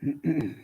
الحمد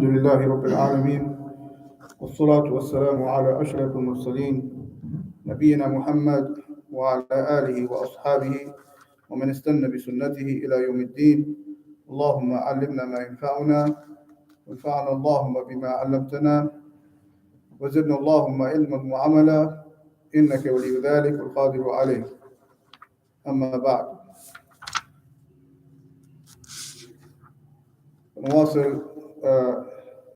لله رب العالمين، والصلاة والسلام على أشرف المرسلين نبينا محمد وعلى آله وأصحابه ومن استنى بسنته إلى يوم الدين. اللهم علمنا ما ينفعنا وانفعنا اللهم بما علمتنا وزدنا اللهم علما وعملا إنك ولي ذلك والقادر عليه. أما بعد، نواصل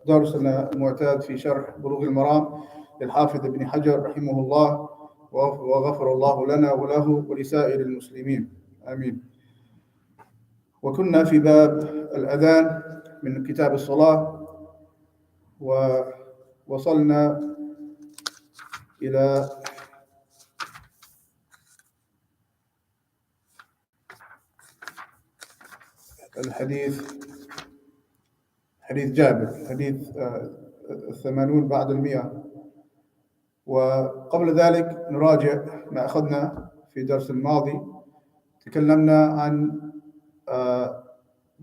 درسنا المعتاد في شرح بلوغ المرام للحافظ ابن حجر رحمه الله، وغفر الله لنا وله ولسائر المسلمين، آمين. وكنا في باب الأذان من كتاب الصلاة، ووصلنا إلى حديث جابر، حديث 80 بعد 100. وقبل ذلك نراجع ما أخذنا في الدرس الماضي. تكلمنا عن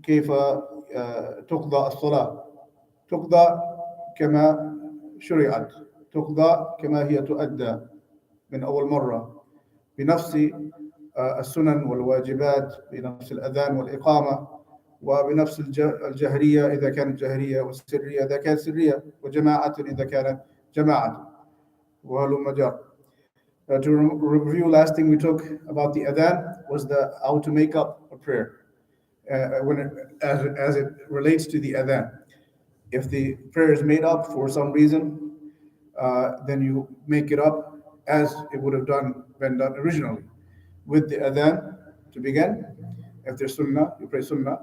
كيف تقضى الصلاة. تقضى كما شرعت، تقضى كما هي تؤدى من أول مرة، بنفس السنن والواجبات، بنفس الأذان والإقامة، وبنفس الجهرية إذا كانت جهرية، والسرية إذا كانت سرية، وجماعة إذا كانت جماعة، وهلم جر. To review, last thing we took about the Adhaan was how to make up a prayer as it relates to the Adhaan. If the prayer is made up for some reason, then you make it up as it would have been done originally, with the Adhaan to begin. If there's Sunnah, you pray Sunnah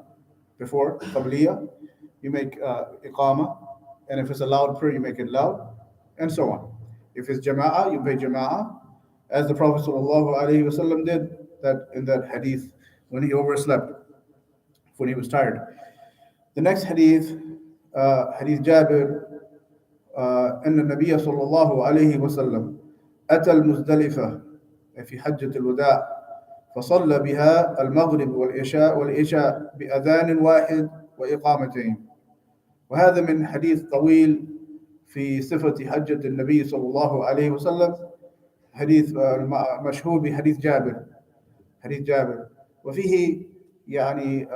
before Qabliya, you make Iqama, and if it's a loud prayer, you make it loud, and so on. If it's Jama'ah, you pray Jama'ah, as the Prophet ﷺ did that in that hadith when he overslept, when he was tired. The next hadith, hadith Jabir, أن النبي صلى الله عليه وسلم أتى المزدلفة في حجة الوداع فصلى بها المغرب والعشاء بأذان واحد وإقامتين. وهذا من حديث طويل في صفة حجة النبي صلى الله عليه وسلم، حديث مشهور بحديث جابر، حديث جابر، وفيه يعني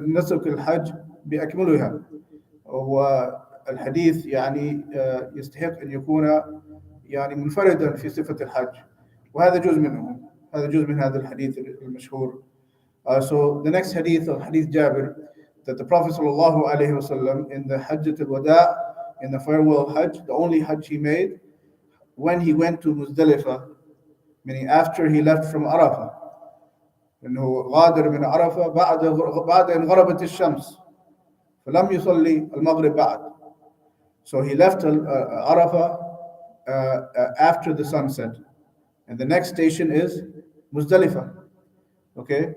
نسك الحج بأكملها. والحديث يعني يستحق أن يكون يعني منفردا في صفة الحج، وهذا جزء منه، هذا جزء من هذا الحديث المشهور. So the next hadith of Hadith Jabir, that the Prophet sallallahu alaihi wasallam in the Hajjat al-Wada', in the farewell Hajj, the only Hajj he made, when he went to Muzdalifah, meaning after he left from Arafah, إنه غادر من عرفة بعد أن غربت الشمس فلم يصلي المغرب بعد. So he left Arafah after the sunset, and the next station is Muzdalifah. Okay,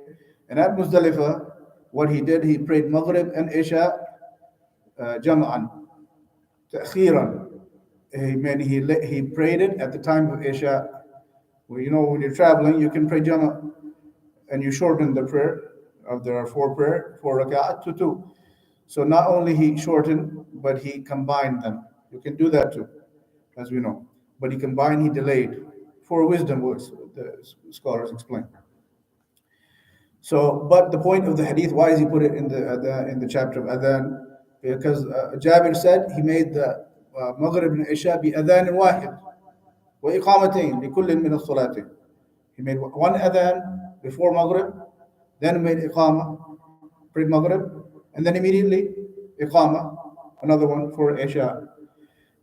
and at Muzdalifah, what he did, he prayed Maghrib and Isha jam'an, ta'khiran. He prayed it at the time of Isha. Well, you know, when you're traveling, you can pray Jama, and you shorten the prayer. There are four rak'at to two. So not only he shortened, but he combined them. You can do that too, as we know. But he combined, he delayed, for wisdom, the scholars explain. So, but the point of the hadith, why is he put it in the chapter of Adhan? Because Jabir said he made the Maghrib and Isha bi Adhan wahid wa iqamatain li kullin min as-salatin. He made one Adhan before Maghrib, then made Iqama, prayed Maghrib, and then immediately Iqama, another one for Isha.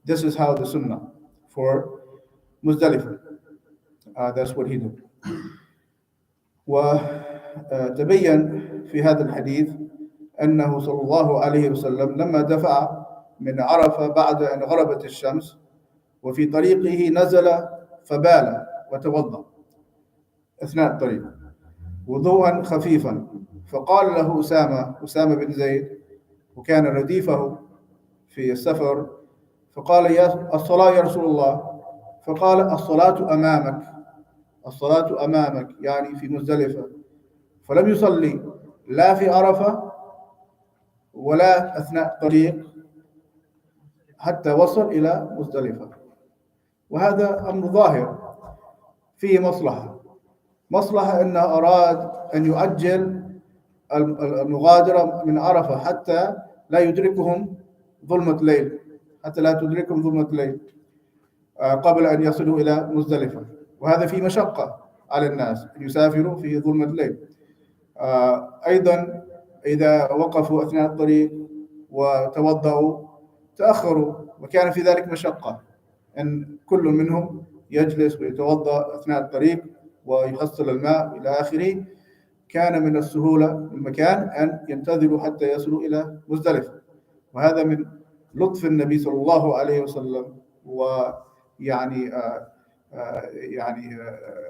This is how the Sunnah for Muzdalifah. That's what he did. وتبين في هذا الحديث أنه صلى الله عليه وسلم لما دفع من عرفة بعد أن غربت الشمس وفي طريقه نزل فبال وتوضأ أثناء الطريق وضوءا خفيفا، فقال له أسامة بن زيد وكان رديفه في السفر، فقال يا الصلاة يا رسول الله، فقال الصلاة أمامك، الصلاة أمامك يعني في مزدلفة، فلم يصلي لا في عرفة ولا أثناء الطريق حتى وصل إلى مزدلفة. وهذا أمر ظاهر فيه مصلحة أنه أراد أن يؤجل المغادرة من عرفة حتى لا يدركهم ظلمة الليل، حتى لا تدركهم ظلمة الليل قبل أن يصلوا إلى مزدلفة. وهذا فيه مشقة على الناس أن يسافروا في ظلمة الليل. أيضا إذا وقفوا أثناء الطريق وتوضأوا تأخروا وكان في ذلك مشقة أن كل منهم يجلس ويتوضأ أثناء الطريق ويحصل الماء إلى آخره. كان من السهولة المكان أن ينتظروا حتى يصلوا إلى مزدلفة، وهذا من لطف النبي صلى الله عليه وسلم ويعني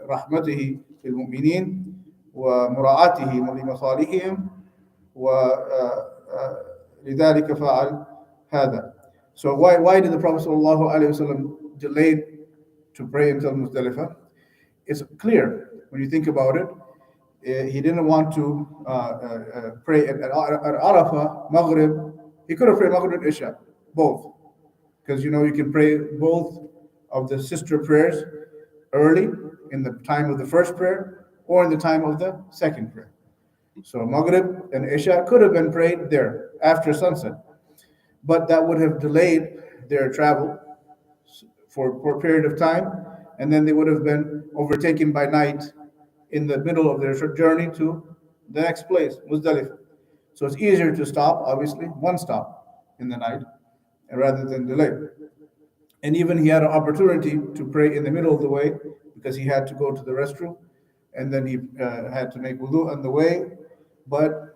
رحمته للمؤمنين ومراعاته لمصالحهم، ولذلك فعل هذا. So why did the Prophet sallallahu alaihi wasallam delay to pray until Muzdalifah? It's clear when you think about it. He didn't want to pray at Arafah, Maghrib. He could have prayed Maghrib and Isha, both. Because you can pray both of the sister prayers early in the time of the first prayer or in the time of the second prayer. So Maghrib and Isha could have been prayed there after sunset, but that would have delayed their travel for a period of time, and then they would have been overtaken by night in the middle of their journey to the next place, Muzdalifah. So it's easier to stop, obviously, one stop in the night, rather than delay. And even he had an opportunity to pray in the middle of the way because he had to go to the restroom, and then he had to make wudu on the way. But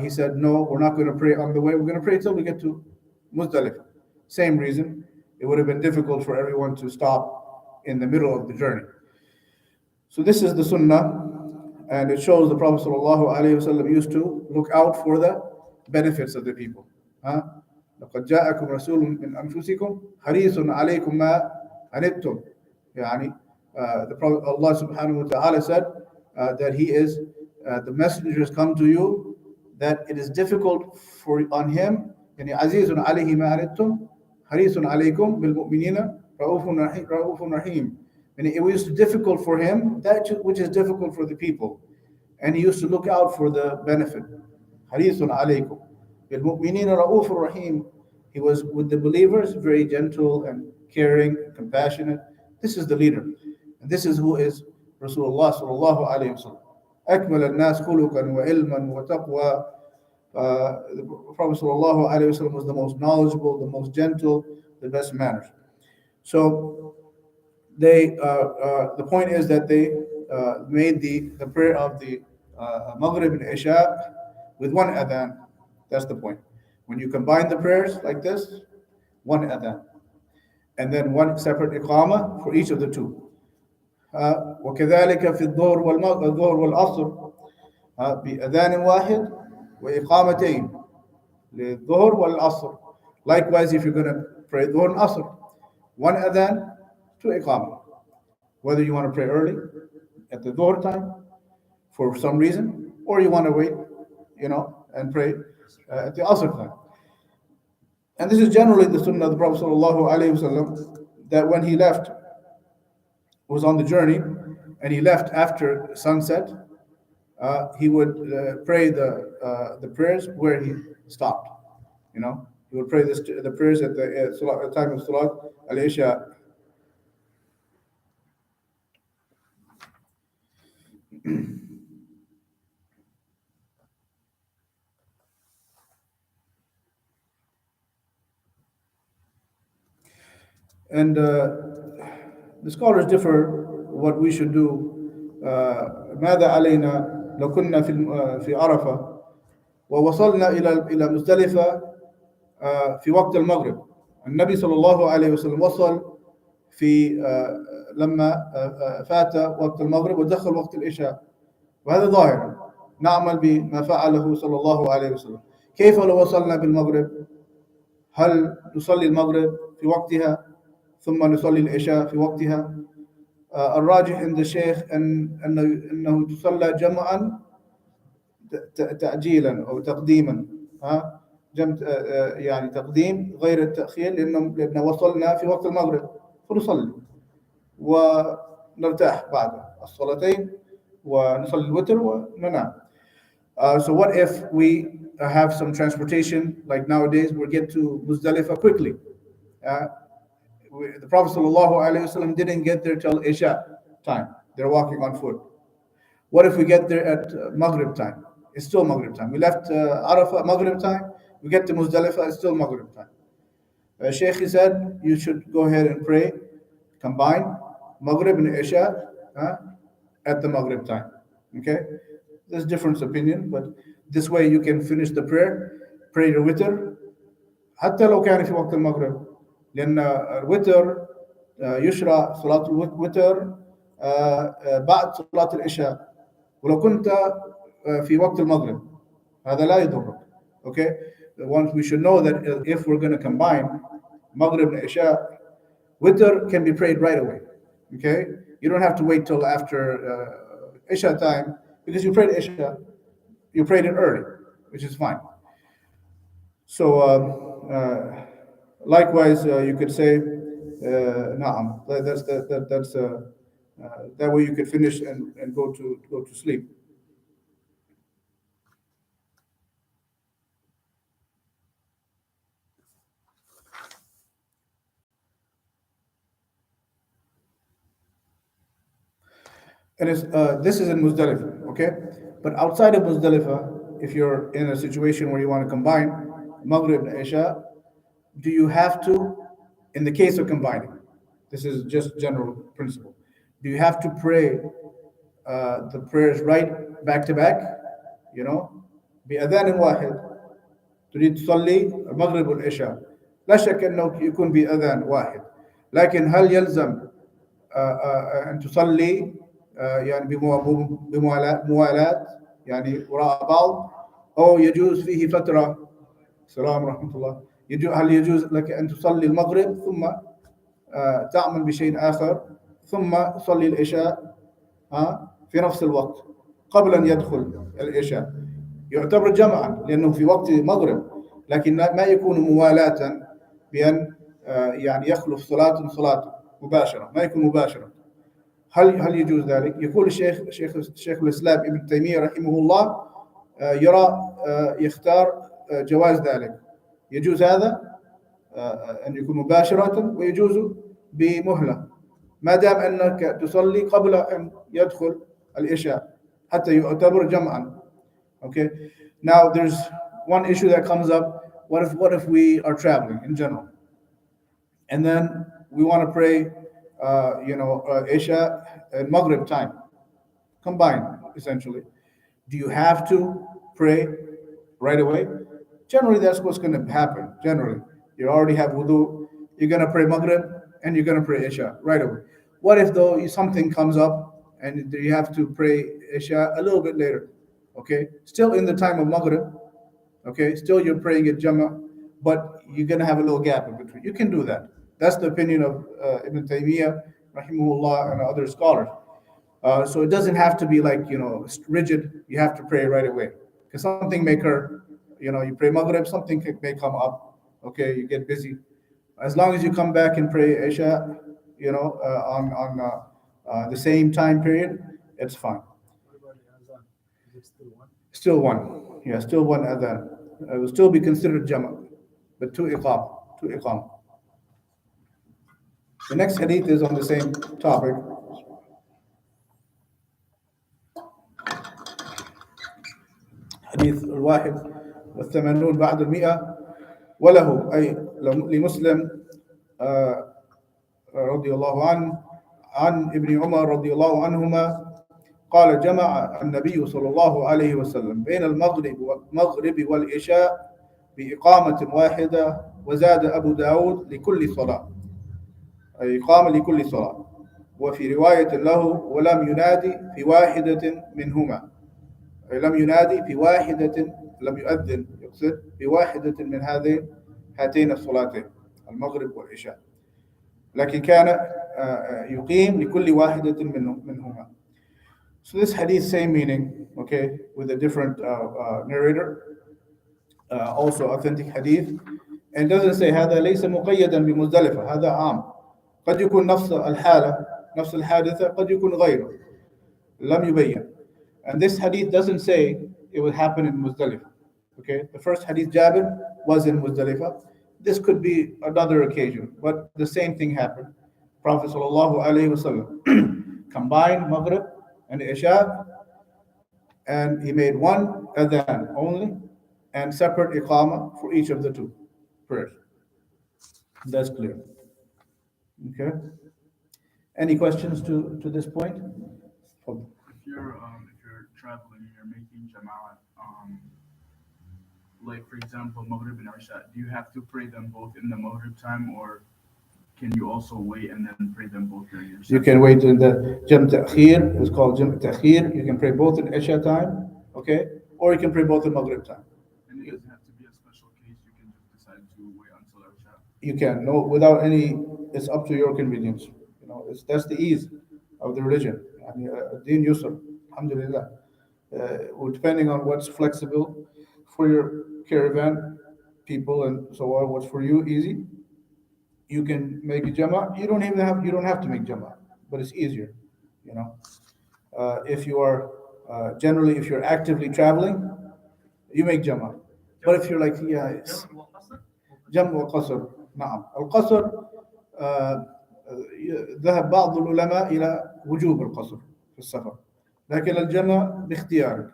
he said, no, we're not going to pray on the way. We're going to pray till we get to Muzdalifah. Same reason. It would have been difficult for everyone to stop in the middle of the journey. So this is the sunnah, and it shows the Prophet ﷺ used to look out for the benefits of the people. لقد جاءكم رسول من أنفسكم حريص عليكم ما عنتم. يعني the Prophet Allah subhanahu wa ta'ala said that he is the messengers come to you that it is difficult on him. يعني عزيز عليه ما عنتم حريص عليكم بالمؤمنين رؤوف رحيم. And it was difficult for him, that which is difficult for the people. And he used to look out for the benefit. حريص عليكم بالمؤمنين رؤوف رحيم. He was with the believers very gentle and caring, compassionate. This is the leader. And this is who is Rasulullah sallallahu alayhi wa sallam. أكمل الناس خلقا وعلما وتقوى. The Prophet sallallahu alayhi wa sallam was the most knowledgeable, the most gentle, the best manners. So the point is that they made the prayer of the Maghrib and Isha with one adhan. That's the point. When you combine the prayers like this, one adhan, and then one separate iqama for each of the two. وكذلك في الظهر والعصر بأذان واحد وإقامتين للظهر والعصر. Likewise, if you're going to pray Dhuhr and Asr, one adhan, two iqama. Whether you want to pray early at the Dhuhr time for some reason, or you want to wait, and pray at the Asr time. And this is generally the sunnah of the Prophet ﷺ, that when he left, was on the journey, and he left after sunset, he would pray the prayers where he stopped. He would pray the prayers at the time of Salat al-Isha. And the scholars differ what we should do. ماذا علينا لو كنا في عرفة ووصلنا إلى مزدلفة في وقت المغرب. النبي صلى الله عليه وسلم وصل في لما فات وقت المغرب ودخل وقت العشاء، وهذا ظاهر نعمل بما فعله صلى الله عليه وسلم. كيف لو وصلنا بالمغرب؟ هل نصلي المغرب في وقتها ثم نصلي العشاء في وقتها؟ الراجح عند الشيخ أنه تصلى جمعا تأجيلا أو تقديما، جمع يعني تقديم غير التأخير، لأنه وصلنا في وقت المغرب فنصلي ونرتاح بعد الصلاتين ونصلي الوتر وننام. So what if we have some transportation, like nowadays we get to Muzdalifah quickly? Uh, the Prophet ﷺ didn't get there till Isha time. They're walking on foot. What if we get there at Maghrib time? It's still Maghrib time. We left Arafah Maghrib time. We get to Muzdalifah, it's still Maghrib time. Sheikh said you should go ahead and pray, combine Maghrib and Isha at the Maghrib time. Okay? There's different opinion, but this way you can finish the prayer, pray your witr حتى لو كان في وقت المغرب، لأن الوتر يشرع صلاة الوتر بعد صلاة العشاء، ولو كنت في وقت المغرب هذا لا يضرك. Okay, once we should know that if we're going to combine Maghrib and Isha, witr can be prayed right away. Okay, you don't have to wait till after Isha time, because you prayed Isha, you prayed it early, which is fine. So likewise, you could say Naam. That's that way you could finish and go to sleep. And this is in Muzdalifah, okay? But outside of Muzdalifah, if you're in a situation where you want to combine Maghrib and Isha, do you have to, in the case of combining, this is just general principle, do you have to pray the prayers right back to back? You know, بأذان واحد تريد تصلي المغرب والعشاء، لا شك أنه يكون بأذان واحد، لكن هل يلزم أن تصلي يعني بموالاة يعني وراء بعض، أو يجوز فيه فترة؟ السلام ورحمة الله. هل يجوز لك أن تصلي المغرب ثم تعمل بشيء آخر ثم تصلي العشاء في نفس الوقت قبل أن يدخل العشاء؟ يعتبر جمعا لأنه في وقت مغرب، لكن ما يكون موالاة بأن يعني يخلف صلاة مباشرة، ما يكون مباشرة. هل يجوز ذلك؟ يقول شيخ الإسلام ابن تيمية رحمه الله يرى يختار جواز ذلك. يجوز هذا أن يكون مباشرة، ويجوز بمهلة، ما دام أنك تصلي قبل أن يدخل العشاء حتى يعتبر جمعا. Okay. Now there's one issue that comes up. What if we are traveling in general, and then we want to pray, Isha and Maghrib time, combined essentially? Do you have to pray right away? Generally, that's what's going to happen. Generally, you already have wudu, you're going to pray Maghrib, and you're going to pray Isha right away. What if though something comes up and you have to pray Isha a little bit later? Okay, still in the time of Maghrib. Okay, still you're praying at Jama, but you're going to have a little gap in between. You can do that. That's the opinion of Ibn Taymiyyah, rahimahullah, and other scholars. So it doesn't have to be like, rigid, you have to pray right away. Because something may occur, you pray Maghrib, something may come up. Okay, you get busy. As long as you come back and pray Isha, on the same time period, it's fine. Still one. Yeah, still one adhan. It will still be considered jama, but two iqam. The next hadith is on the same topic. حديث الواحد والثمانون بعد المئة وله أي لمسلم رضي الله عنه عن ابن عمر رضي الله عنهما قال جمع النبي صلى الله عليه وسلم بين المغرب والعشاء بإقامة واحدة وزاد أبو داود لكل صلاة، أي إقامة لكل صلاة. وفي رواية له ولم ينادي في واحدة منهما، أي لم ينادي في واحدة، لم يؤذن يقصد في واحدة من هاتين الصلاتين المغرب والعشاء، لكن كان يقيم لكل واحدة منهما. So this hadith, same meaning, okay, with a different narrator, also authentic hadith, and doesn't say هذا ليس مقيدا بمزدلفة، هذا عام، قد يكون نفس الحالة نفس الحادثة، قد يكون غيره، لم يبين. And this hadith doesn't say it will happen in Muzdalifah. Okay, the first hadith Jabir was in Muzdalifah. This could be another occasion, but the same thing happened. Prophet sallallahu alaihi wasallam combined Maghrib and Isha, and he made one adhan only and separate iqama for each of the two prayers. That's clear. Okay. Any questions to this point? If you're traveling and you're making jama'at, like for example Maghrib and Isha, do you have to pray them both in the Maghrib time, or can you also wait and then pray them both during your You can wait in the Jam Ta'khir, it's called Jam Ta'khir. You can pray both in Isha time, okay? Or you can pray both in Maghrib time. And it doesn't have to be a special case, you can just decide to wait until Isha. You can, no, without any, it's up to your convenience. You know, that's the ease of the religion. Deen Yusr, alhamdulillah. Depending on what's flexible for your caravan people and so on, what's for you easy, you can make a jama. You don't have to make jama, but it's easier, you know. If you are generally, if you're actively traveling, you make jama. But if you're like, yeah, it's jam wa qasr. نعم القصر ذهب بعض العلماء إلى وجوب القصر في السفر، لكن الجمع باختيارك.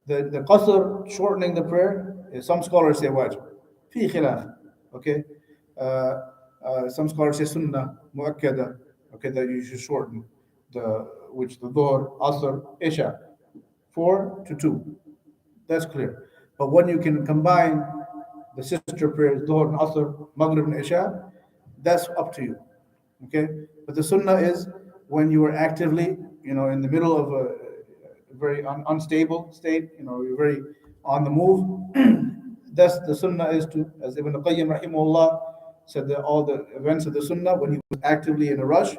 The qasr, shortening the prayer, some scholars say wajib. في خلاف. Okay. Some scholars say sunnah muakkada, okay, that you should shorten the dhuhr, asr, isha, 4 to 2. That's clear. But when you can combine the sister prayers, dhuhr and asr, maghrib and isha, that's up to you. Okay. But the sunnah is when you are actively, you know, in the middle of a very unstable state, you know, you're very on the move. That's the sunnah is to, as Ibn Qayyim rahimahullah said, that all the events of the sunnah, when he was actively in a rush,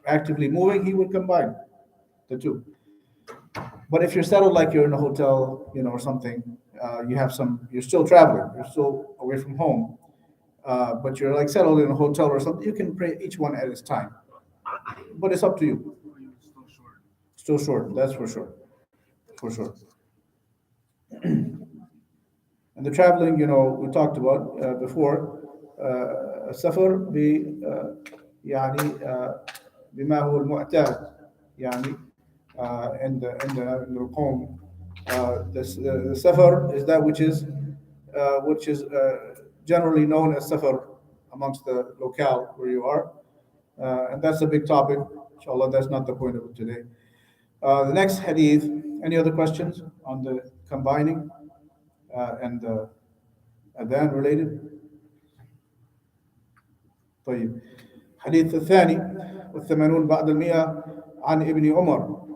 actively moving, he would combine the two. But if you're settled, like you're in a hotel, you know, or something, you're still traveling, you're still away from home, but you're like settled in a hotel or something, you can pray each one at its time. But it's up to you. Still short, that's for sure. For sure. And the traveling, you know, we talked about before, السفر يعني بما هو المعتاد يعني in the القوم. The safar is that which is generally known as safar amongst the locale where you are, and that's a big topic. Inshallah, that's not the point of it today. The next hadith. Any other questions on the combining and the adhan related? طيب. حديث الثاني والثمانون بعد المئة عن ابن عمر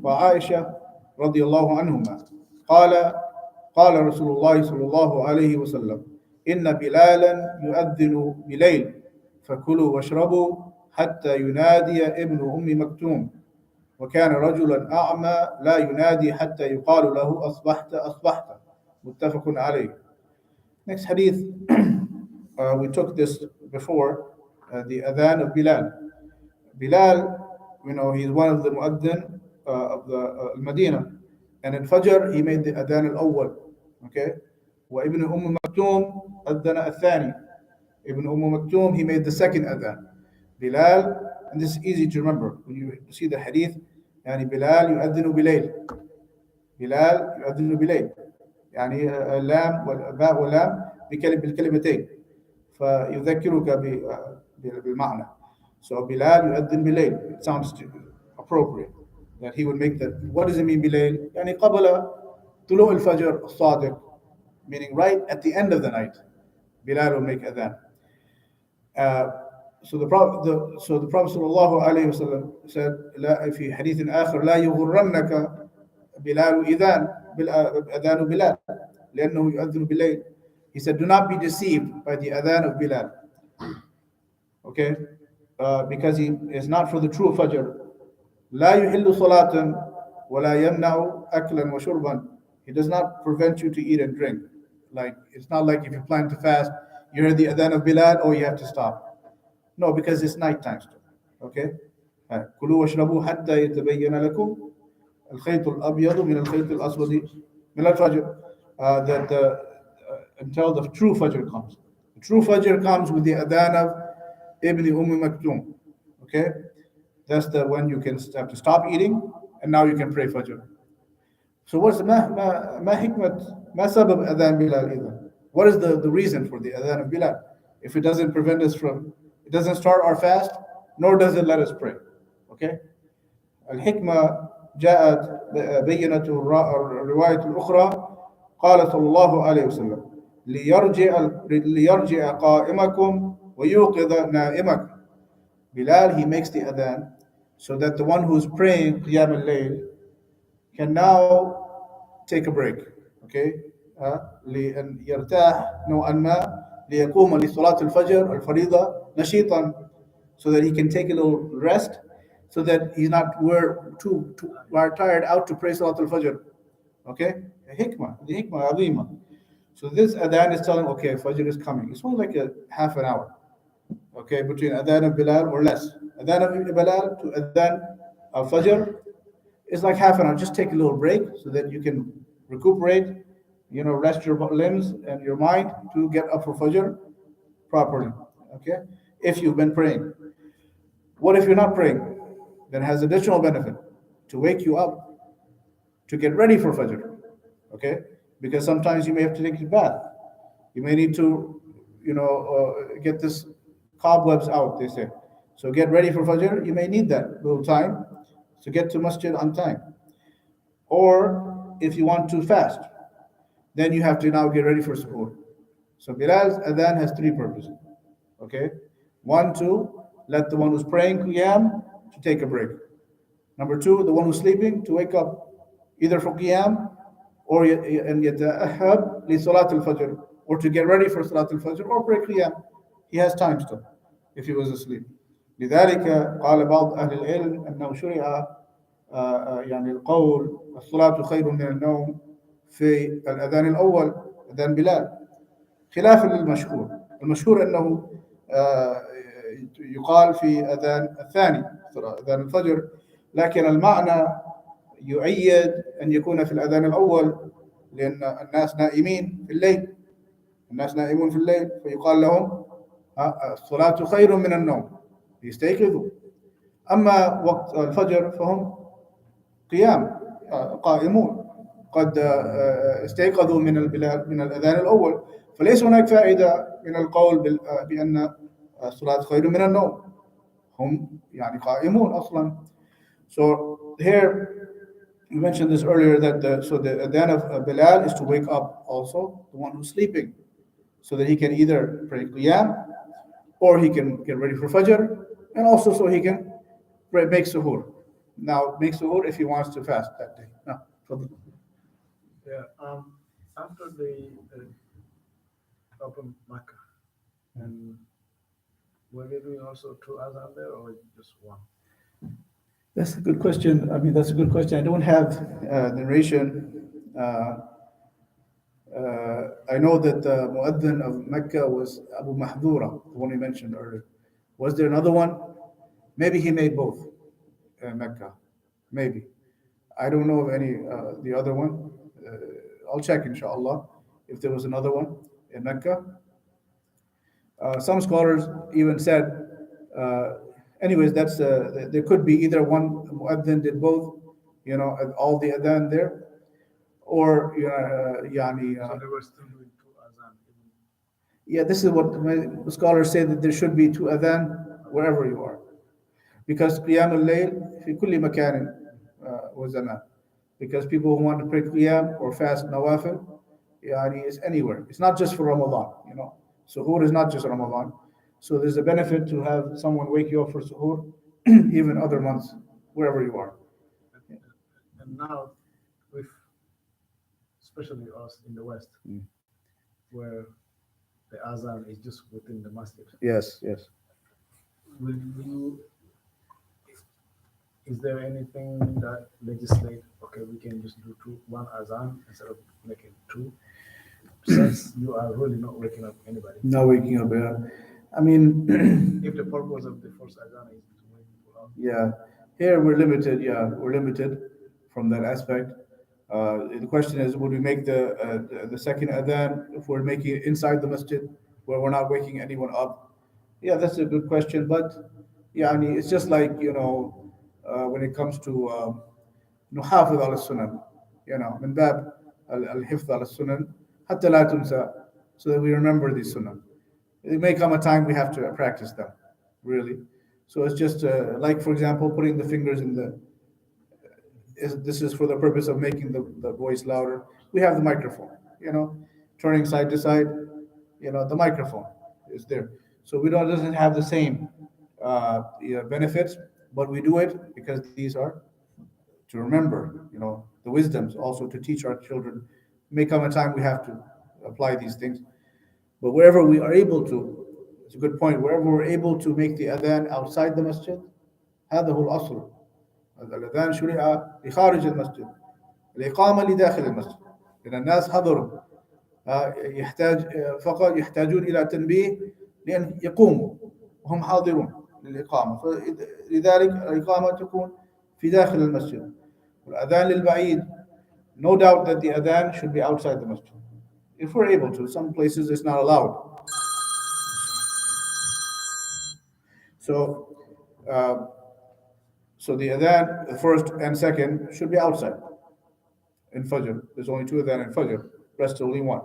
وعائشة رضي الله عنهما قال رسول الله صلى الله عليه وسلم إن بلالا يؤذن بليل فكلوا واشربوا حتى ينادي ابن أم مكتوم وكان رجلا أعمى لا ينادي حتى يقال له أصبحت أصبحت متفق عليه. Next hadith, we took this before, the adhan of Bilal. Bilal, you know, he's one of the muaddin of the Medina, and in Fajr he made the adhan al-awwal, okay? وابن أم مكتوم أذن الثاني. Ibn Maktoum, he made the second adhan. Bilal, and this is easy to remember when you see the hadith, يعني بلال يؤذن بليل. بلال يؤذن بليل. يعني اللام والباء واللام بالكلمتين، فيذكرك بالمعنى. So Bilal يؤذن بليل. It sounds appropriate that he would make that. What does it mean بليل? يعني قبل طلوع الفجر الصادق, meaning right at the end of the night. Bilal will make adhan. Uh, so the Prophet sallallahu alayhi wasallam said لا في حديث آخر لا يغرنك بلال أذان بلال لأنه يؤذن بالليل. He said, do not be deceived by the adhan of Bilal. Okay? Because he is not for the true Fajr. لا يحل صلاة ولا يمنع أكلا وشربا. He does not prevent you to eat and drink. Like, it's not like if you plan to fast, you hear the adhan of Bilal, oh, you have to stop. No, because it's nighttime still. Okay? كلوا واشربوا حتى يتبين لكم الخيط الأبيض من الخيط الأسود من الفجر. Until the true Fajr comes. The true Fajr comes with the adhan of Ibn Maktoum. Okay? That's the when you can have to stop eating and now you can pray Fajr. So what's the ما حكمة ما سبب أذان بلال إذا? What is the reason for the adhan of Bilal? If it doesn't prevent us from, it doesn't start our fast, nor does it let us pray. Okay? الحكمة جاءت بينة الرواية الأخرى قال صلى الله عليه وسلم ليرجع قائمكم ويوقظ نائمكم. Bilal, he makes the adhan so that the one who's praying Qiyam al-Layl can now take a break. Okay? لأن يرتاح نوعا ما ليقوم لصلاة الفجر الفريضة نشيطا, so that he can take a little rest, so that he's not too tired out to pray Salat al-Fajr. Okay? The hikmah azima. So this adhan is telling, okay, Fajr is coming. It's only like a half an hour. Okay, between adhan of Bilal or less. Adhan of Bilal to adhan of Fajr is like half an hour. Just take a little break so that you can recuperate, rest your limbs and your mind to get up for Fajr properly. Okay? If you've been praying. What if you're not praying? Then it has additional benefit to wake you up to get ready for Fajr. Okay? Because sometimes you may have to take a bath. You may need to, get this cobwebs out, they say. So get ready for Fajr. You may need that little time to get to masjid on time. Or if you want to fast, then you have to now get ready for suhoor. So Bilal's adhan has three purposes. Okay? One, to let the one who's praying qiyam to take a break. Number two, the one who's sleeping to wake up, either for qiyam or yata'ahab li salat al-fajr, or to get ready for salat al-fajr or pray qiyam. He has time still if he was asleep. لذلك قال بعض أهل العلم أنه شرع يعني القول الصلاة خير من النوم في الأذان الأول أذان بلال خلافا للمشهور. المشهور أنه يقال في أذان الثاني أذان الفجر، لكن المعنى يؤيد أن يكون في الأذان الأول، لأن الناس نائمين في الليل، الناس نائمون في الليل، فيقال لهم الصلاة خير من النوم، يستيقظوا. أما وقت الفجر فهم قيام قائمون، قد استيقظوا من الأذان الأول، فليس هناك فائدة من القول بأن الصلاة خير من النوم، هم يعني قائمون أصلا. So here we mentioned this earlier that the adhan of Bilal is to wake up also the one who's sleeping, so that he can either pray qiyam or he can get ready for Fajr, and also so he can make suhoor. Now, make suhoor if he wants to fast that day. Now, Yeah. After the open Makkah, and were they doing also two adhan there or just one? that's a good question. I mean, that's a good question. I don't have the narration. I know that the muaddin of Mecca was Abu Mahdura, the one we mentioned earlier. Was there another one? Maybe he made both in Mecca. Maybe. I don't know of any the other one. I'll check, inshallah, if there was another one in Mecca. Some scholars even said, anyways, that's there could be either one muaddin did both, all the adhan there, or yani. So they were still doing two adhan. Yeah, this is what my scholars say, that there should be two adhan wherever you are. Because Qiyam al-Layl fi kulli makanin was adhan. Because people who want to pray Qiyam or fast Nawafil, yani is anywhere. It's not just for Ramadan, you know. Suhoor is not just Ramadan. So there's a benefit to have someone wake you up for Suhoor, even other months, wherever you are. And now, with especially us in the West, Mm. where the Azan is just within the masjid, Yes, yes. will you? Is there anything that legislate? Okay, we can just do one Azan instead of making two, since you are really not waking up anybody. Now waking up, yeah. I mean, If the purpose of the first Azan is to wake people up, yeah, here we're limited. Yeah, we're limited from that aspect. The question is, would we make the second adhan if we're making it inside the masjid, where we're not waking anyone up? Yeah, that's a good question. But yeah, I mean, it's just like when it comes to نحافظ على السنن, من باب الحفظ على السنن حتى لا تنسى, so that we remember these sunnah. It may come a time we have to practice them, really. So it's just like, for example, putting the fingers in the. This is for the purpose of making the voice louder. We have the microphone, turning side to side. The microphone is there, so we don't doesn't have the same benefits, but we do it because these are to remember, the wisdoms, also to teach our children. May come a time we have to apply these things. But wherever we are able to, it's a good point, wherever we're able to make the adhan outside the masjid, هذا هو الأصل. الأذان شرع لخارج المسجد، الإقامة لداخل المسجد، لأن الناس حضروا، فقط يحتاجون إلى تنبيه لأن يقوموا وهم حاضرون للإقامة، فلذلك الإقامة تكون في داخل المسجد. والأذان للبعيد, no doubt that the adhan should be outside the masjid. If we're able to, some places it's not allowed. So, so the adhan, the first and second, should be outside. In Fajr, there's only two adhan in Fajr, rest only one.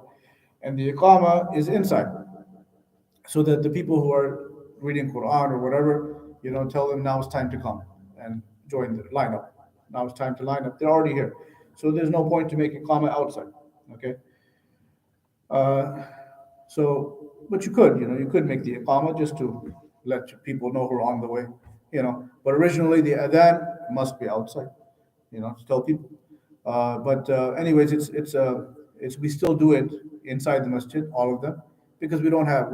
And the Iqama is inside, so that the people who are reading Quran or whatever, tell them now it's time to come and join the lineup. Now it's time to line up. They're already here, so there's no point to make Iqama outside. Okay. But you could make the Iqama just to let people know who are on the way, But originally the adhan must be outside, to tell people. But anyways, it's we still do it inside the masjid, all of them, because we don't have.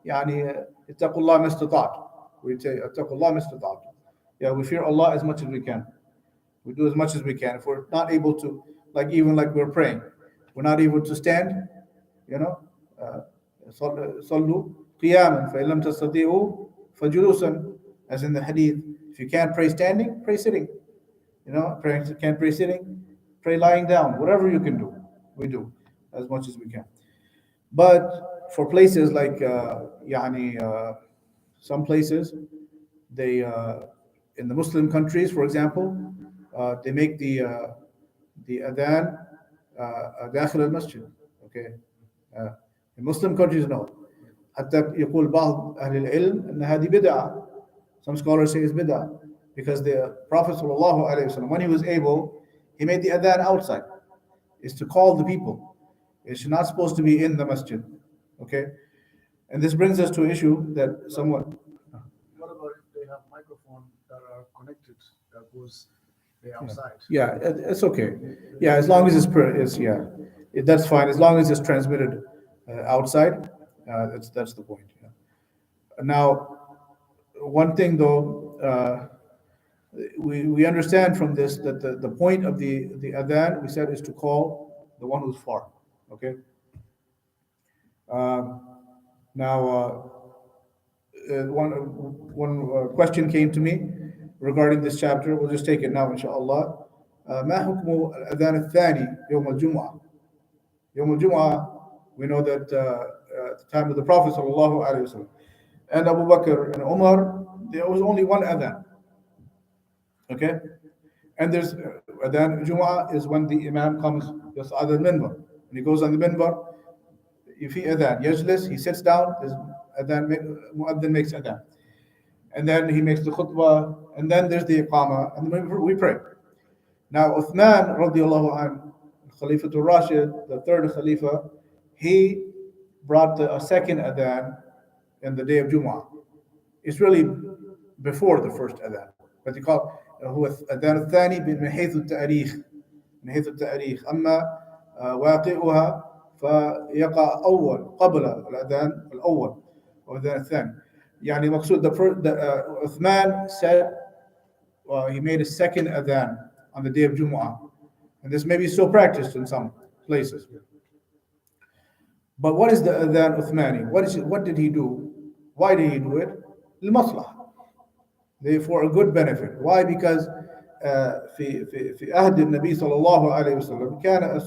يعني اتقوا الله ما استطعتم. We say اتقوا الله ما استطعتم. Yeah, we fear Allah as much as we can. We do as much as we can. If we're not able to, even like we're praying, we're not able to stand, صلوا قياما فإن لم تستطيعوا فجلوسا, as in the hadith. If you can't pray standing, pray sitting. Can't pray sitting, pray lying down. Whatever you can do, we do as much as we can. But for places like some places, they in the Muslim countries, for example, they make the adhan داخل المسجد. Okay. In Muslim countries, no. حتى يقول بعض أهل العلم أن هذه بدعة. Some scholars say it's bid'ah, because the Prophet ﷺ, when he was able, he made the adhan outside. It's to call the people. It's not supposed to be in the masjid. Okay? And this brings us to an issue that someone. what about if they have microphones that are connected that goes outside? Yeah, it's okay. Yeah, as long as that's fine. As long as it's transmitted outside, that's the point. Yeah. Now, one thing though, we understand from this that the point of the adhan, we said, is to call the one who's far. Okay. Now, one question came to me regarding this chapter. We'll just take it now, inshallah. ما حكم الأذان الثاني يوم الجمعة؟ يوم الجمعة, we know that at the time of the Prophet sallallahu alaihi wasallam and Abu Bakr and Umar, there was only one adhan. Okay, and there's adhan Jumu'ah is when the Imam comes just on the minbar. When he goes on the minbar, if he adhan, yajlis, he sits down, there's adhan, muaddin makes adhan. And then he makes the khutbah, and then there's the iqama, and then we pray. Now, Uthman radiallahu anhu, Khalifa to Rashid, the third Khalifa, he brought a second adhan in the day of Jumu'ah. It's really before the first adhan. But they call هو الأذان الثاني من حيث التاريخ من حيث التاريخ أما واقعها فيقع أول قبل الأذان الأول والأذان الثاني يعني مقصود Uthman said he made a second adhan on the day of Jumu'ah, and this may be still practiced in some places. But what is the adhan Uthmani? What did he do? Why did he do it? للمصلحة. For a good benefit. Why? Because في عهد النبي صلى الله عليه وسلم كان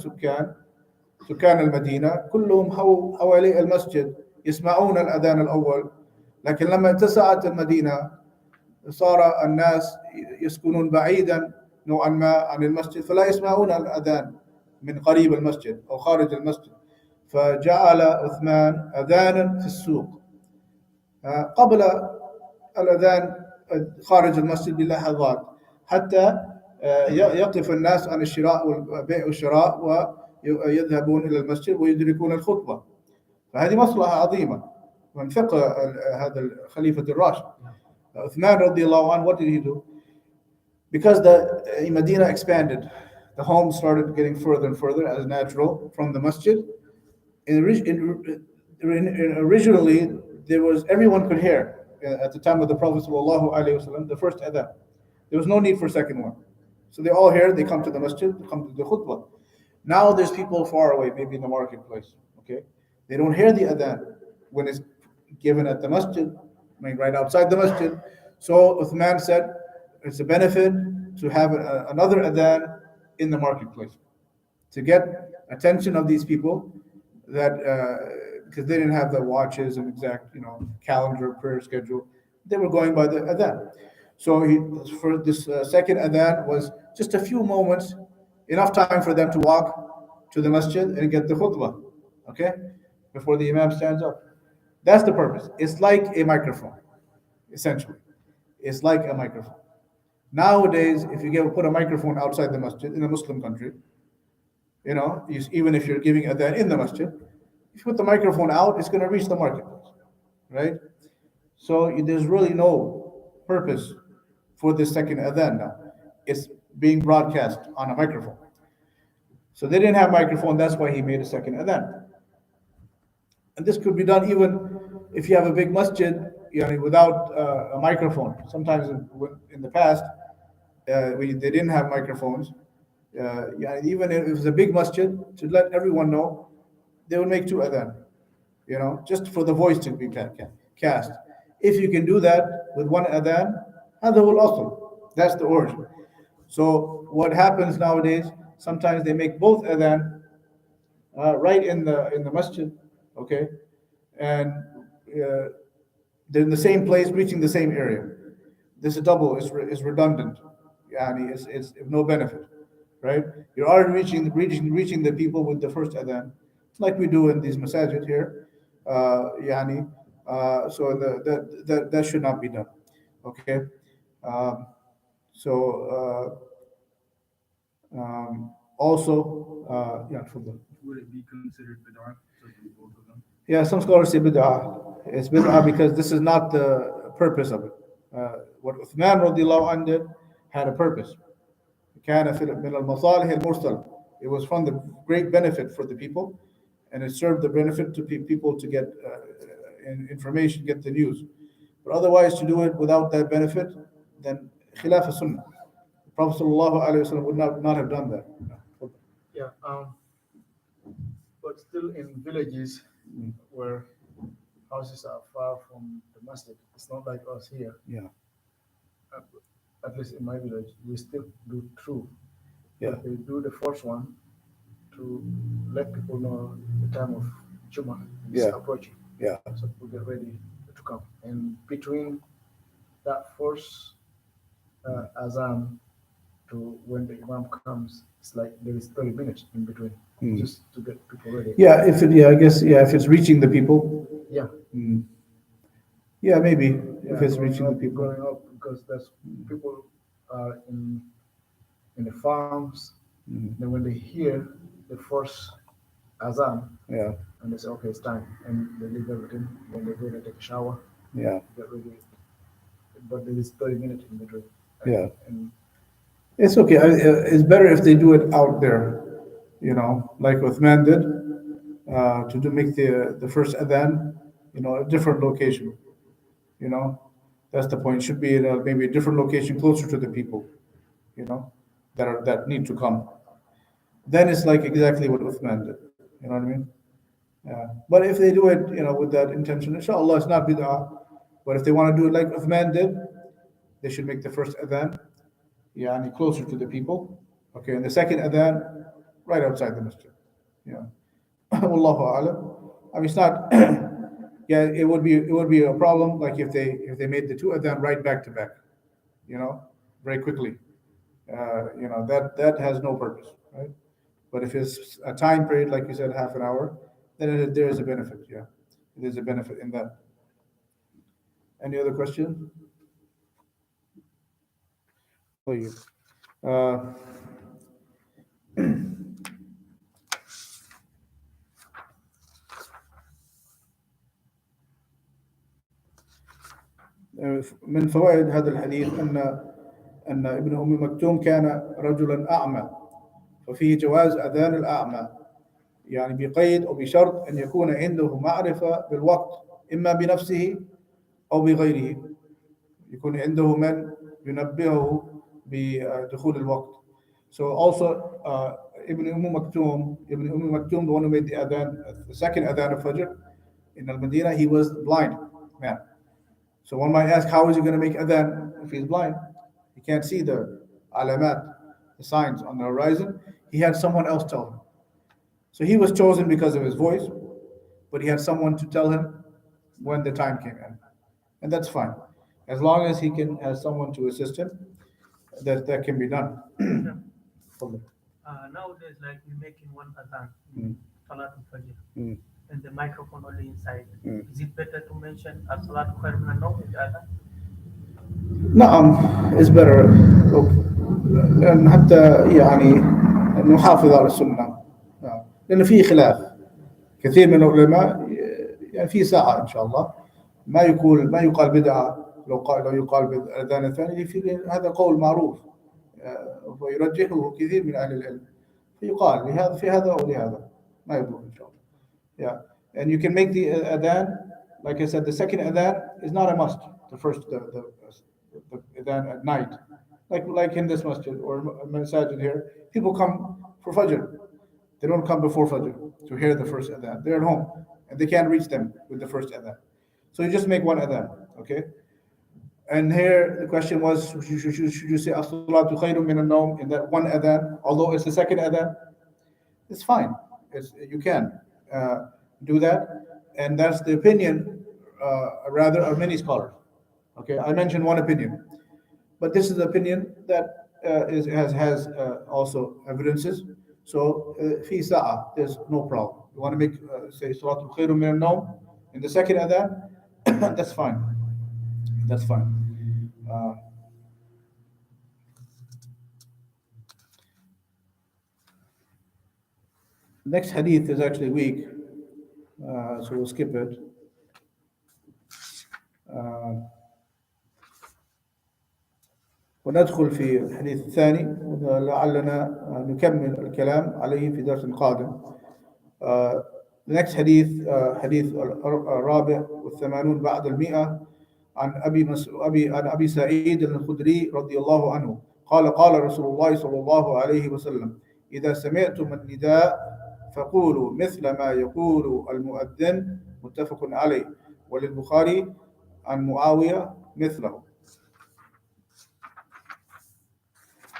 سكان المدينة كلهم حوالي المسجد يسمعون الأذان الأول، لكن لما اتسعت المدينة صار الناس يسكنون بعيدا نوعا ما عن المسجد فلا يسمعون الأذان من قريب المسجد أو خارج المسجد، فجعل عثمان أذانا في السوق قبل الأذان خارج المسجد بلحظات حتى يقف الناس عن الشراء والبيع والشراء ويذهبون إلى المسجد ويدركون الخطبة. فهذه مصلحة عظيمة من فقه هذا الخليفة الراشد. Uthman radiallahu anh, what did he do? Because the Medina expanded, the homes started getting further and further as natural from the masjid. Originally, there was everyone could hear at the time of the Prophet sallallahu alaihi wasallam the first adhan. There was no need for a second one. So they all hear, they come to the masjid, they come to the khutbah. Now there's people far away, maybe in the marketplace. Okay, they don't hear the adhan when it's given at the masjid, right outside the masjid. So Uthman said it's a benefit to have another adhan in the marketplace to get attention of these people that because they didn't have the watches and exact calendar prayer schedule, they were going by the adhan. So for this second adhan was just a few moments, enough time for them to walk to the masjid and get the khutbah, okay, before the imam stands up. That's the purpose. It's like a microphone, essentially. It's like a microphone. Nowadays, if you put a microphone outside the masjid in a Muslim country, even if you're giving adhan in the masjid, if you put the microphone out, it's going to reach the marketplace, right? So there's really no purpose for this second adhan now. It's being broadcast on a microphone. So they didn't have microphone, that's why he made a second adhan. And this could be done even if you have a big masjid, without a microphone. Sometimes in the past, they didn't have microphones. Even if it was a big masjid, to let everyone know, they would make two adhan, just for the voice to be cast. If you can do that with one adhan, هذا هو الأصل. That's the origin. So what happens nowadays, sometimes they make both adhan right in the masjid, okay, and they're in the same place, reaching the same area. This is double, is redundant. It's no benefit, right? You're already reaching the people with the first adhan, like we do in these masajid here. So that should not be done. Okay. Also, Would it be considered bid'ah to do both of them? yeah, some scholars say bid'ah. It's bid'ah because this is not the purpose of it. What Uthman radiallahu anh did had a purpose. كان من المصالح المرسل. It was from the great benefit for the people, and it served the benefit to people to get information, get the news. But otherwise, to do it without that benefit, then khilaf sunnah. The Prophet sallallahu alaihi wasallam would not have done that. Yeah. But still in villages where houses are far from the masjid, it's not like us here. Yeah. At least in my village, we still do two. Yeah. But they do the first one to let people know the time of Jummah is approaching. Yeah. So people get ready to come. And between that first azan to when the Imam comes, it's like there is 30 minutes in between Mm. just to get people ready. Yeah, I guess, yeah, if it's reaching the people. Yeah, Mm. Yeah, maybe yeah, if it's reaching the people. growing up because there's people are in the farms. Mhm. Then when they hear the first azan, Yeah, and they say, okay, it's time, and they leave everything. Then they go and take a shower, yeah, get ready. But there is 30 minutes in between. yeah. And It's okay. It's better if they do it out there, like Uthman did, to do make the first adhan, a different location. You know, that's the point. Should be in maybe a different location closer to the people, you know, that need to come. Then it's like exactly what Uthman did. You know what I mean? Yeah. But if they do it, with that intention, inshallah, it's not bid'ah. But if they want to do it like Uthman did, they should make the first adhan, yani closer to the people. Okay, and the second adhan right outside the masjid. Yeah. Wallahu a'lam. I mean, it's not. Yeah, it would be a problem like if they made the two adhan right back to back, very quickly. That has no purpose, right? But if it's a time period, like you said, half an hour, then there is a benefit. Yeah, there's a benefit in that. Any other question? طيب. Uh, من فوائد هذا الحديث أن ابن أم مكتوم كان رجلا أعمى، ففيه جواز أذان الأعمى، يعني بقيد أو بشرط أن يكون عنده معرفة بالوقت، إما بنفسه أو بغيره، يكون عنده من ينبهه بدخول الوقت. So also Ibn Umm Maktoum, the one who made the Adhan, the second Adhan of Fajr in Al-Madinah, he was blind man. So one might ask, how is he going to make Adhan if he's blind? He can't see the alamat, the signs on the horizon. He had someone else tell him. So he was chosen because of his voice, but he had someone to tell him when the time came in. And that's fine. As long as he can has someone to assist him, that can be done. Nowadays, like we're making one adhan, Mm. Salatul Fajr, Mm. and the microphone only inside. Mm. Is it better to mention Salatul Khair min al-Nawm in the adhan? نعم is better. لأن حتى يعني نحافظ على السنة. لأن في خلاف كثير من العلماء، يعني في ساعة إن شاء الله ما يقال بدعة لو يقال بالأذان الثاني، هذا قول معروف ويرجحه كثير من أهل العلم، فيقال لهذا في هذا أو لهذا، ما يضر إن شاء الله. Yeah, and you can make the adhan, like I said, the second adhan is not a must. The first, the adhan at night, like in this masjid or masajid here, people come for Fajr. They don't come before Fajr to hear the first adhan. They're at home and they can't reach them with the first adhan. So you just make one adhan, okay? And here the question was, should you say as-salatu khayrun min an-nawm in that one adhan, although it's the second adhan? It's fine. You can do that, and that's the opinion, rather, of many scholars. Okay, I mentioned one opinion, but this is the opinion that has also evidences. So, fi sa'a, there's no problem. You want to make say salatul khayrun min al-nawm in the second adhan, that's fine. That's fine. Next hadith is actually weak, so we'll skip it. وندخل في الحديث الثاني، لعلنا نكمل الكلام عليه في درس قادم. The next hadith, حديث الرابع والثمانون بعد المئة، عن أبي سعيد الخدري رضي الله عنه قال رسول الله صلى الله عليه وسلم: إذا سمعتم النداء فقولوا مثل ما يقول المؤذن، متفق عليه، وللبخاري عن معاوية مثله.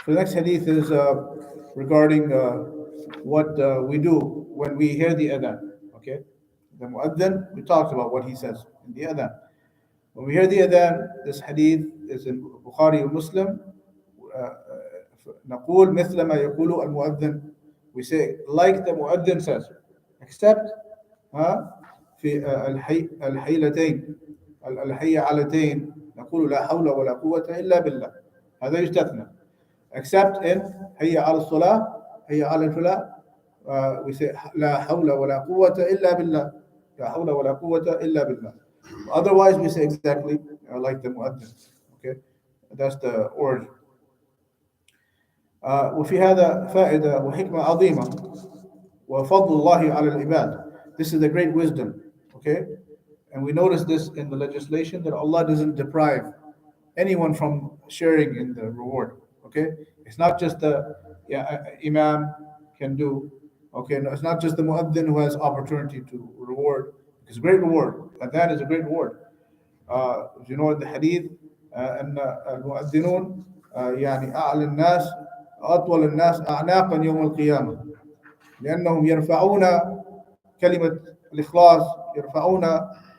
So the next hadith is regarding what we do when we hear the adhan. Okay, the muadhin, we talked about what he says in the adhan. When we hear the adhan, this hadith is in Bukhari and Muslim, نقول مثل ما يقول المؤذن. We say like the مؤذن says, except في الحيلتين الحيعلتين نقول لا حول ولا قوة إلا بالله. هذا يستثنى. Except in حي على الصلاة حي على الفلاح, we say لا حول ولا قوة إلا بالله. لا حول ولا قوة إلا بالله. Otherwise we say exactly like the مؤذن. Okay, that's the origin. وفي هذا فائدة وحكمة عظيمة وفضل الله على العباد. This is the great wisdom. Okay, and we notice this in the legislation that Allah doesn't deprive anyone from sharing in the reward. Okay, it's not just the imam can do. Okay, no, it's not just the muaddin who has opportunity to reward. It's a great reward. Adhaan is a great reward. You know in the hadith أن المؤذنون يعني أعلى الناس أطول الناس أعناقا يوم القيامة لأنهم يرفعون كلمة الإخلاص, يرفعون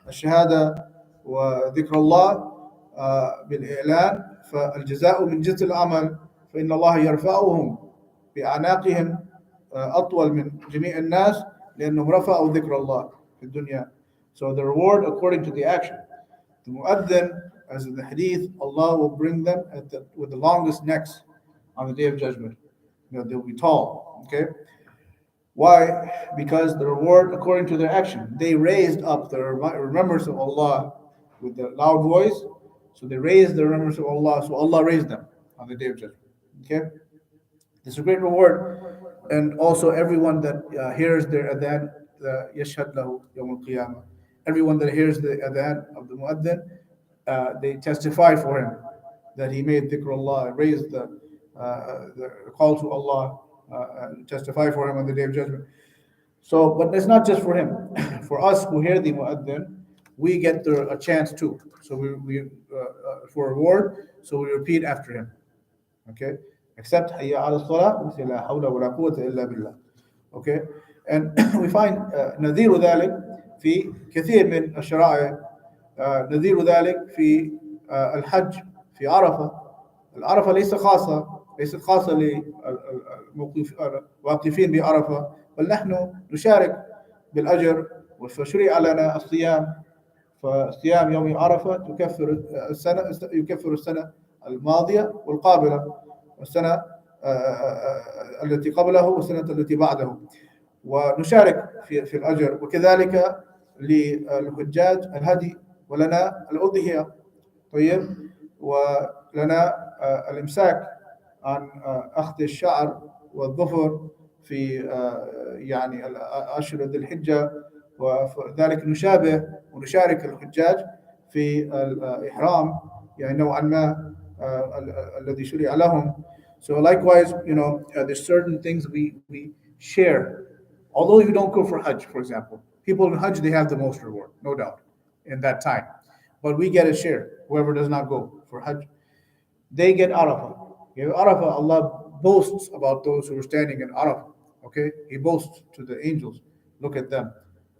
الشهادة وذكر الله بالإعلان, فالجزاء من جنس العمل, فإن الله يرفعهم بأعناقهم أطول من جميع الناس لأنهم رفعوا ذكر الله في الدنيا. So the reward according to the action. The mu'adhin, as in the hadith, Allah will bring them with the longest necks on the day of judgment. You know, they'll be tall. Okay. Why? Because the reward according to their action. They raised up the remembrance of Allah with the loud voice. So they raised the remembrance of Allah. So Allah raised them on the day of judgment. Okay. This is a great reward. And also everyone that hears their adhan, yashhad lahu yawm al-qiyamah. Everyone that hears the adhan of the muaddin, they testify for him that he made dhikr Allah, raised the call to Allah, testify for him on the day of judgment. So, but it's not just for him. For us who hear the muaddin, we get a chance too. So we for reward, so we repeat after him. Okay? Except hayya ala salah, we say la hawla wa la quwwata illa billah. Okay? And we find نذير ذلك في كثير من الشرائع. نذير ذلك في الحج في عرفة. العرفة ليست خاصة للواقفين بعرفة, بل نحن نشارك بالأجر. فشرع لنا الصيام, فصيام يوم عرفة يكفر السنة الماضية والقابلة, والسنة التي قبله والسنة التي بعده, ونشارك في الأجر. وكذلك للحجاج الهدي, ولنا الأضحية. طيب, ولنا الإمساك عن أخذ الشعر والظفر في يعني أشهر ذي الحجة, وذلك نشابه ونشارك الحجاج في الإحرام يعني نوعا ما الذي شرع لهم. So likewise, you know, there's certain things we share. Although you don't go for Hajj, for example, people in Hajj, they have the most reward, no doubt, in that time. But we get a share. Whoever does not go for Hajj, they get Arafah. Arafah, Allah boasts about those who are standing in Arafah. Okay, He boasts to the angels. Look at them,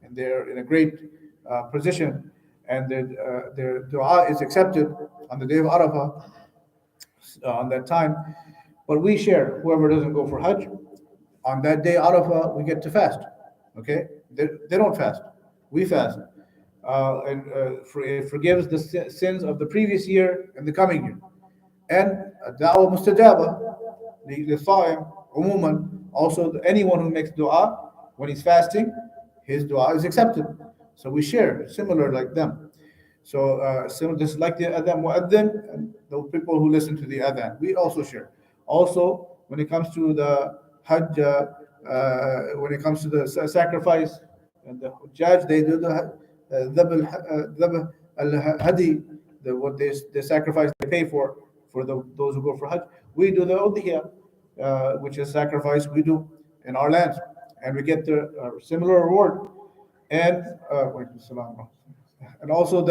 and they're in a great position, and their du'a is accepted on the day of Arafah, on that time. But we share. Whoever doesn't go for Hajj, on that day Arafah, we get to fast. Okay, they don't fast. We fast. And it forgives the sins of the previous year and the coming year. And da'wah mustajaba للصائم عموما. Also, anyone who makes dua when he's fasting, his dua is accepted. So we share, similar like them. So just like the adhan muaddin and the people who listen to the adhan, we also share. Also, when it comes to the Hajj, when it comes to the sacrifice, and the Hujjaj, they do the dhabh al-hadi, what they sacrifice, they pay for those who go for Hajj. We do the udhiyah, which is sacrifice we do in our lands, and we get the similar reward. And also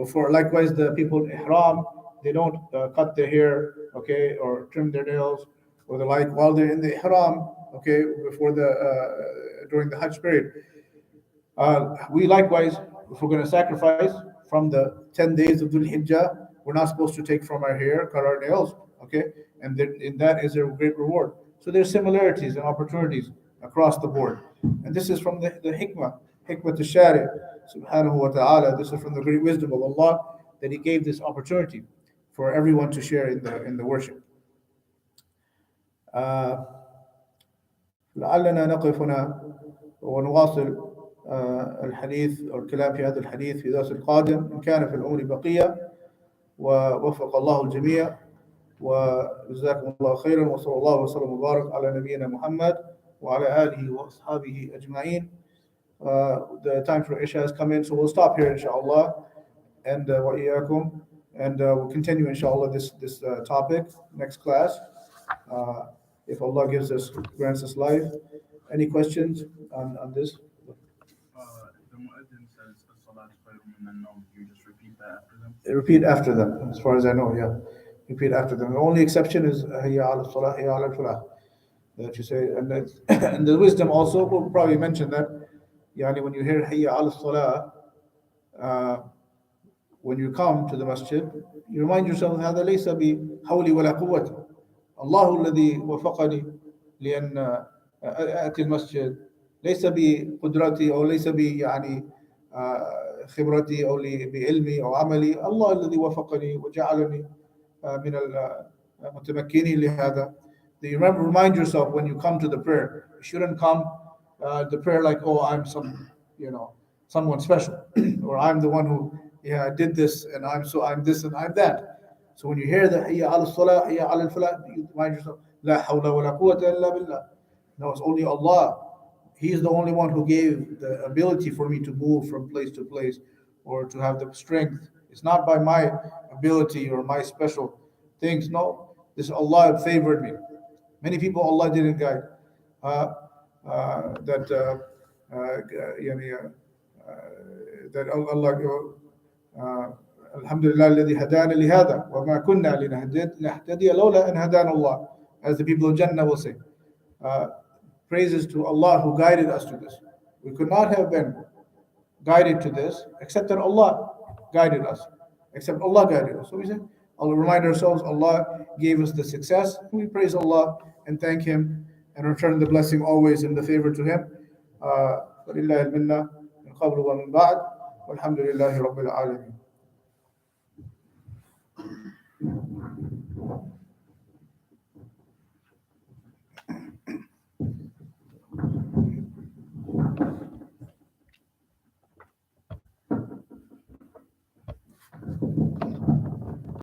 for likewise the people in ihram, they don't cut their hair, okay, or trim their nails or the like while they're in the ihram, okay, before during the Hajj period. We likewise, if we're going to sacrifice from the 10 days of Dhul Hijjah, we're not supposed to take from our hair, cut our nails Okay, and in that is a great reward. So there's similarities and opportunities across the board, and this is from the hikmah to shari subhanahu wa ta'ala. This is from the great wisdom of Allah that He gave this opportunity for everyone to share in the worship. آه، لعلنا نقف هنا ونواصل الحديث أو الكلام في هذا الحديث في الدرس القادم إن كان في العمر بقية، ووفق الله الجميع وجزاكم الله خيرا، وصلى الله وسلم وبارك على نبينا محمد وعلى آله وأصحابه أجمعين. The time for Isha has come in, so we'll stop here inshallah, and وإياكم, and we'll continue inshallah this topic next class, if Allah grants us life. Any questions on this? The muezzin says as-salat khayrun min an-nawm. You just repeat that after them. Repeat after them, as far as I know, yeah. Repeat after them. The only exception is hayya ala salah, hayya ala falah. That you say, and the wisdom also, we'll probably mention that, yani when you hear hayya ala salah, when you come to the masjid, you remind yourself, هذا ليس بحولي ولا قوتي. الله الذي وفقني لأن أتي المسجد، ليس بقدرتي أو ليس يعني خبرتي أو بعلمي أو عملي. الله الذي وفقني وجعلني من المتمكنين لهذا. You remind yourself when you come to the prayer. You shouldn't come the prayer like, oh, I'm someone special, or I'm the one who did this, and I'm this and I'm that. So when you hear the hayya ala salah, hayya ala falah, you remind yourself, la hawla wa la quwwata illa billah. No, it's only Allah. He's the only one who gave the ability for me to move from place to place or to have the strength. It's not by my ability or my special things. No, this Allah favored me. Many people Allah didn't guide. That Allah, Alhamdulillah الذي هدانا لهذا وما كنا لنهتدي لولا أن هدانا الله, as the people of Jannah will say. Praises to Allah who guided us to this. We could not have been guided to this except that Allah guided us. Except Allah guided us. So we say, I'll remind ourselves, Allah gave us the success. We praise Allah and thank Him and return the blessing always and the favor to Him. فَلِلَّهِ الْمِنَّةُ مِنْ قَبْلُ وَمِنْ بَعْدُ وَالْحَمْدُ لِلَّهِ رَبِّ الْعَالَمِينَ.